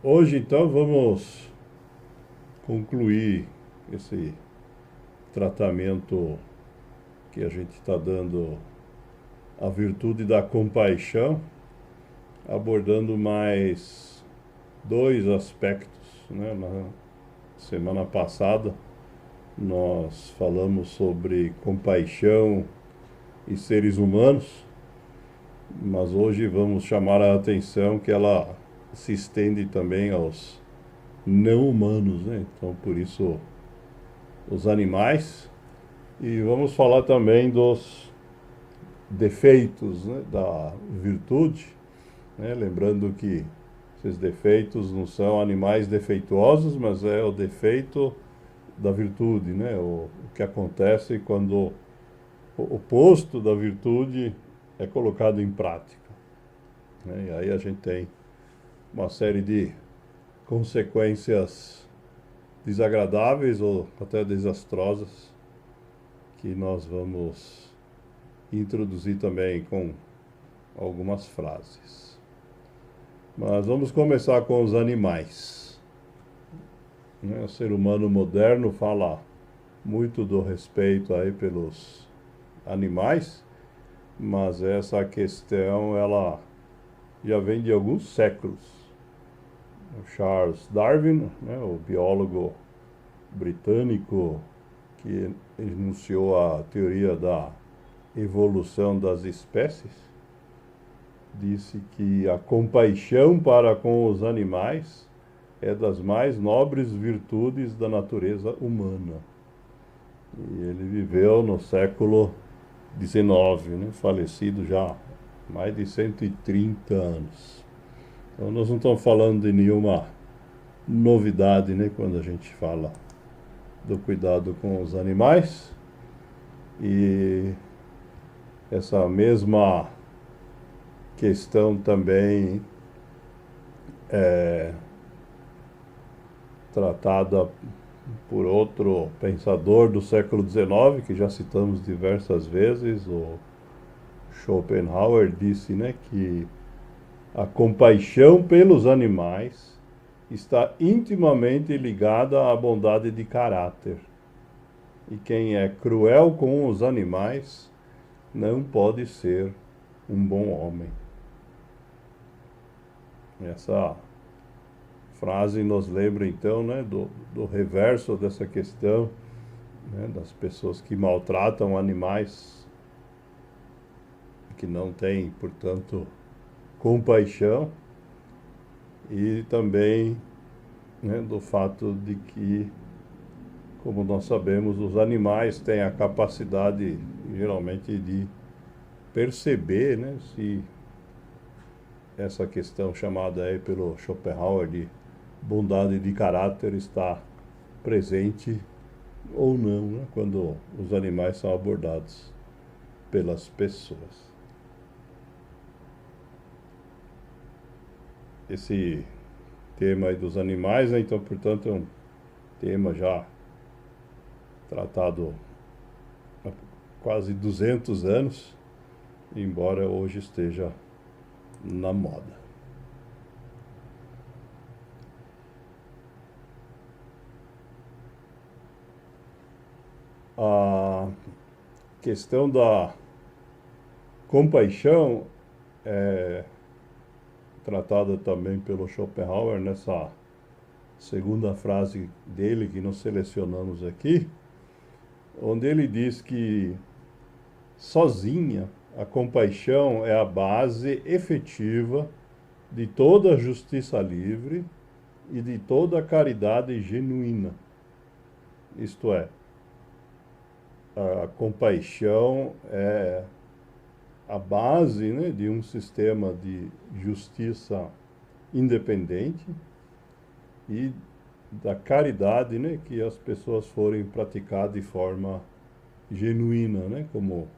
Hoje, então, vamos concluir esse tratamento que a gente está dando à virtude da compaixão, abordando mais dois aspectos, né? Na semana passada, nós falamos sobre compaixão e seres humanos, mas hoje vamos chamar a atenção que ela se estende também aos não humanos, né? Então, por isso, os animais. E vamos falar também dos defeitos, né, da virtude, né? Lembrando que esses defeitos não são animais defeituosos, mas é o defeito da virtude, né? O que acontece quando o oposto da virtude é colocado em prática, né? E aí a gente tem uma série de consequências desagradáveis ou até desastrosas que nós vamos introduzir também com algumas frases. Mas vamos começar com os animais, né? O ser humano moderno fala muito do respeito aí pelos animais, mas essa questão ela já vem de alguns séculos. O Charles Darwin, né, o biólogo britânico que enunciou a teoria da evolução das espécies, disse que a compaixão para com os animais é das mais nobres virtudes da natureza humana. E ele viveu no século XIX, né? Falecido já há mais de 130 anos. Então nós não estamos falando de nenhuma novidade, né, quando a gente fala do cuidado com os animais. E essa mesma questão também é tratada por outro pensador do século XIX, que já citamos diversas vezes, o Schopenhauer disse, né, que a compaixão pelos animais está intimamente ligada à bondade de caráter. E quem é cruel com os animais não pode ser um bom homem. Essa frase nos lembra então, né, do reverso dessa questão, né, das pessoas que maltratam animais, que não têm, portanto, compaixão, e também, né, do fato de que, como nós sabemos, os animais têm a capacidade, geralmente, de perceber, né, se essa questão chamada aí pelo Schopenhauer de bondade de caráter está presente ou não, né, quando os animais são abordados pelas pessoas. Esse tema aí dos animais, né, então, portanto, é um tema já tratado há quase 200 anos, embora hoje esteja na moda. A questão da compaixão é tratada também pelo Schopenhauer nessa segunda frase dele que nós selecionamos aqui, onde ele diz que sozinha a compaixão é a base efetiva de toda a justiça livre e de toda a caridade genuína. Isto é, a compaixão é a base, né, de um sistema de justiça independente e da caridade, né, que as pessoas forem praticar de forma genuína, né, como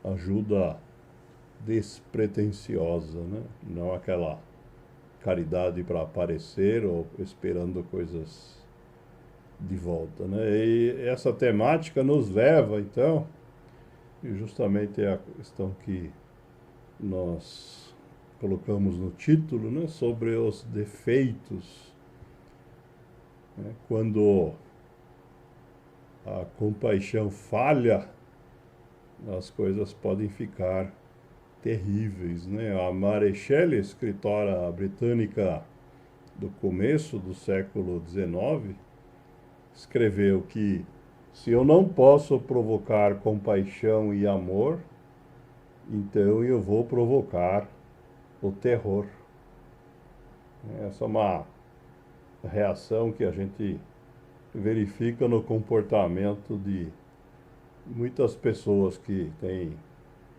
ajuda despretensiosa, né, não aquela caridade para aparecer ou esperando coisas de volta, né? E essa temática nos leva, então, e justamente é a questão que nós colocamos no título, né, sobre os defeitos, né, quando a compaixão falha, as coisas podem ficar terríveis, né? A Mary Shelley, escritora britânica do começo do século XIX, escreveu que se eu não posso provocar compaixão e amor, então eu vou provocar o terror. Essa é uma reação que a gente verifica no comportamento de muitas pessoas que têm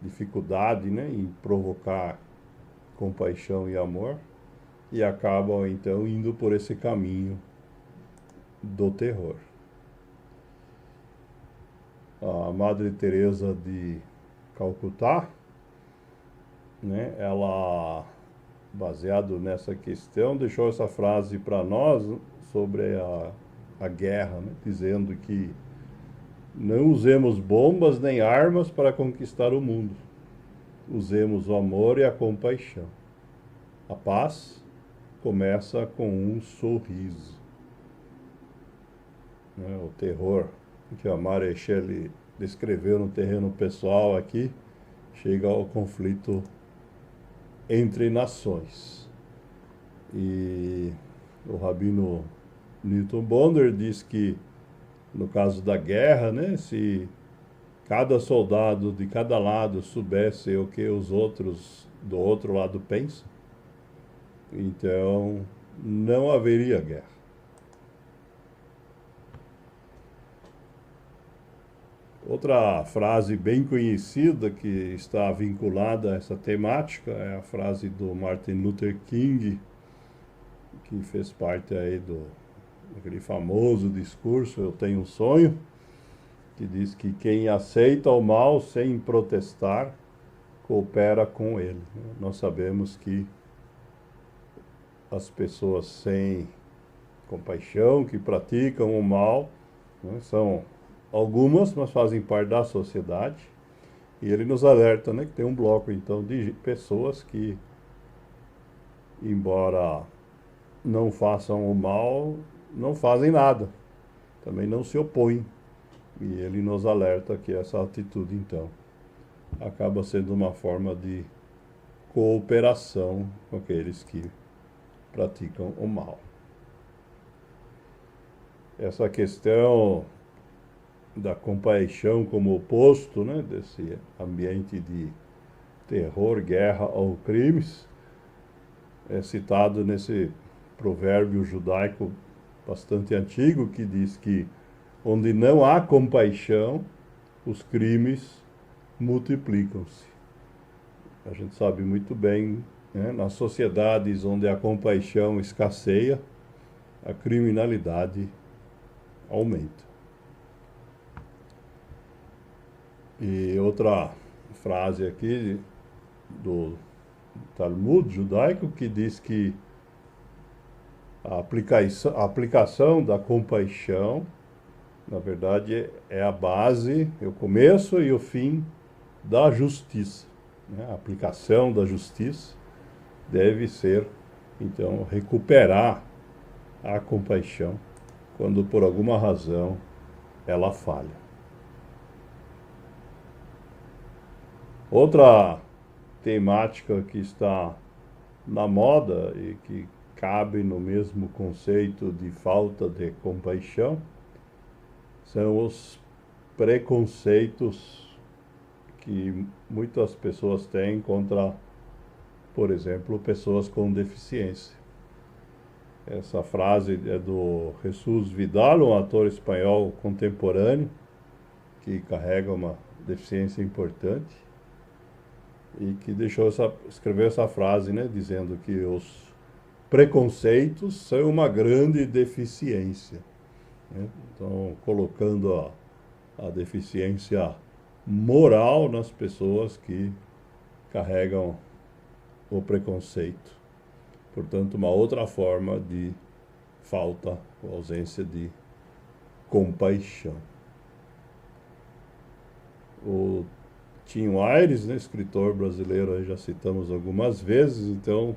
dificuldade, né, em provocar compaixão e amor e acabam então indo por esse caminho do terror. A Madre Teresa de Calcutá, né, ela, baseado nessa questão, deixou essa frase para nós sobre a guerra, né, dizendo que não usemos bombas nem armas para conquistar o mundo. Usemos o amor e a compaixão. A paz começa com um sorriso. O terror que a Mary Shelley descreveu no terreno pessoal aqui chega ao conflito entre nações. E o rabino Newton Bonder diz que, no caso da guerra, né, se cada soldado de cada lado soubesse o que os outros do outro lado pensam, então não haveria guerra. Outra frase bem conhecida que está vinculada a essa temática é a frase do Martin Luther King, que fez parte aí daquele famoso discurso Eu Tenho um Sonho, que diz que quem aceita o mal sem protestar, coopera com ele. Nós sabemos que as pessoas sem compaixão, que praticam o mal, né, são algumas, mas fazem parte da sociedade. E ele nos alerta, né, que tem um bloco, então, de pessoas que, embora não façam o mal, não fazem nada. Também não se opõem. E ele nos alerta que essa atitude, então, acaba sendo uma forma de cooperação com aqueles que praticam o mal. Essa questão da compaixão como oposto, né, desse ambiente de terror, guerra ou crimes, é citado nesse provérbio judaico bastante antigo que diz que onde não há compaixão, os crimes multiplicam-se. A gente sabe muito bem, né, nas sociedades onde a compaixão escasseia, a criminalidade aumenta. E outra frase aqui do Talmud judaico que diz que a aplicação da compaixão, na verdade, é a base, é o começo e o fim da justiça. A aplicação da justiça deve ser, então, recuperar a compaixão quando, por alguma razão, ela falha. Outra temática que está na moda e que cabe no mesmo conceito de falta de compaixão são os preconceitos que muitas pessoas têm contra, por exemplo, pessoas com deficiência. Essa frase é do Jesús Vidal, um ator espanhol contemporâneo que carrega uma deficiência importante e que escreveu essa frase, né, dizendo que os preconceitos são uma grande deficiência, né? Então, colocando a deficiência moral nas pessoas que carregam o preconceito. Portanto, uma outra forma de falta ou ausência de compaixão. O Tim Aires, né, escritor brasileiro, aí já citamos algumas vezes, então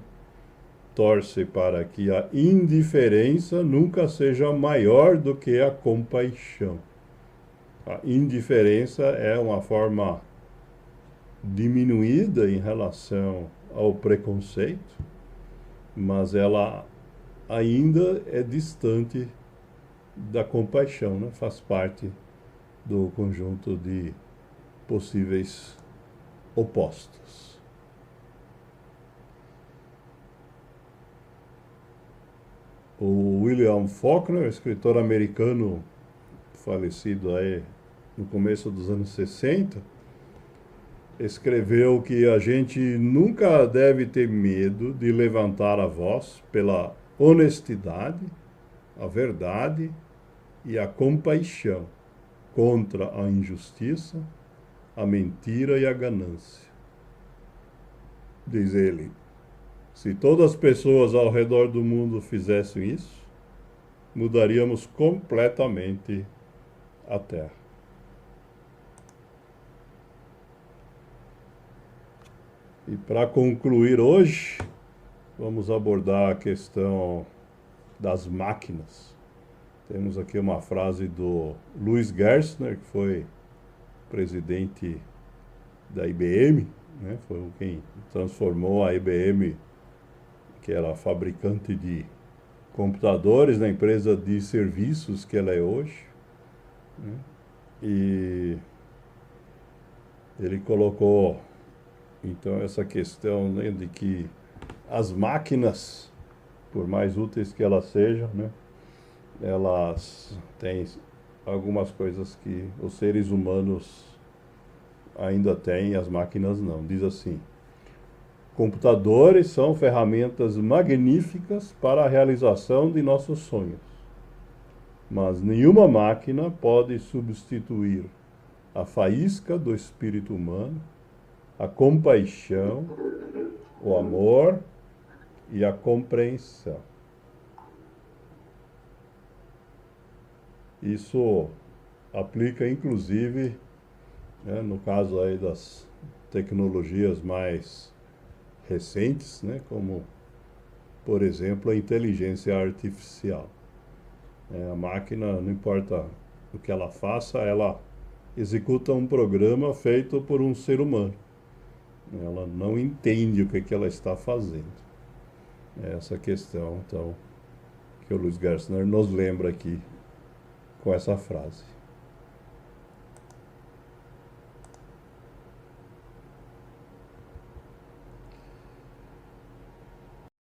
torce para que a indiferença nunca seja maior do que a compaixão. A indiferença é uma forma diminuída em relação ao preconceito, mas ela ainda é distante da compaixão, né? Faz parte do conjunto de possíveis opostos. O William Faulkner, escritor americano falecido aí no começo dos anos 60, escreveu que a gente nunca deve ter medo de levantar a voz pela honestidade, a verdade e a compaixão contra a injustiça, a mentira e a ganância. Diz ele, se todas as pessoas ao redor do mundo fizessem isso, mudaríamos completamente a Terra. E para concluir hoje, vamos abordar a questão das máquinas. Temos aqui uma frase do Louis Gerstner, que foi presidente da IBM, né? Foi quem transformou a IBM, que era fabricante de computadores, na empresa de serviços que ela é hoje, né? E ele colocou, então, essa questão, né, de que as máquinas, por mais úteis que elas sejam, né, elas têm algumas coisas que os seres humanos ainda têm e as máquinas não. Diz assim: computadores são ferramentas magníficas para a realização de nossos sonhos, mas nenhuma máquina pode substituir a faísca do espírito humano, a compaixão, o amor e a compreensão. Isso aplica inclusive, né, no caso aí das tecnologias mais recentes, né, como, por exemplo, a inteligência artificial. A máquina, não importa o que ela faça, ela executa um programa feito por um ser humano. Ela não entende o que ela está fazendo. É essa questão, então, que o Louis Gerstner nos lembra aqui com essa frase.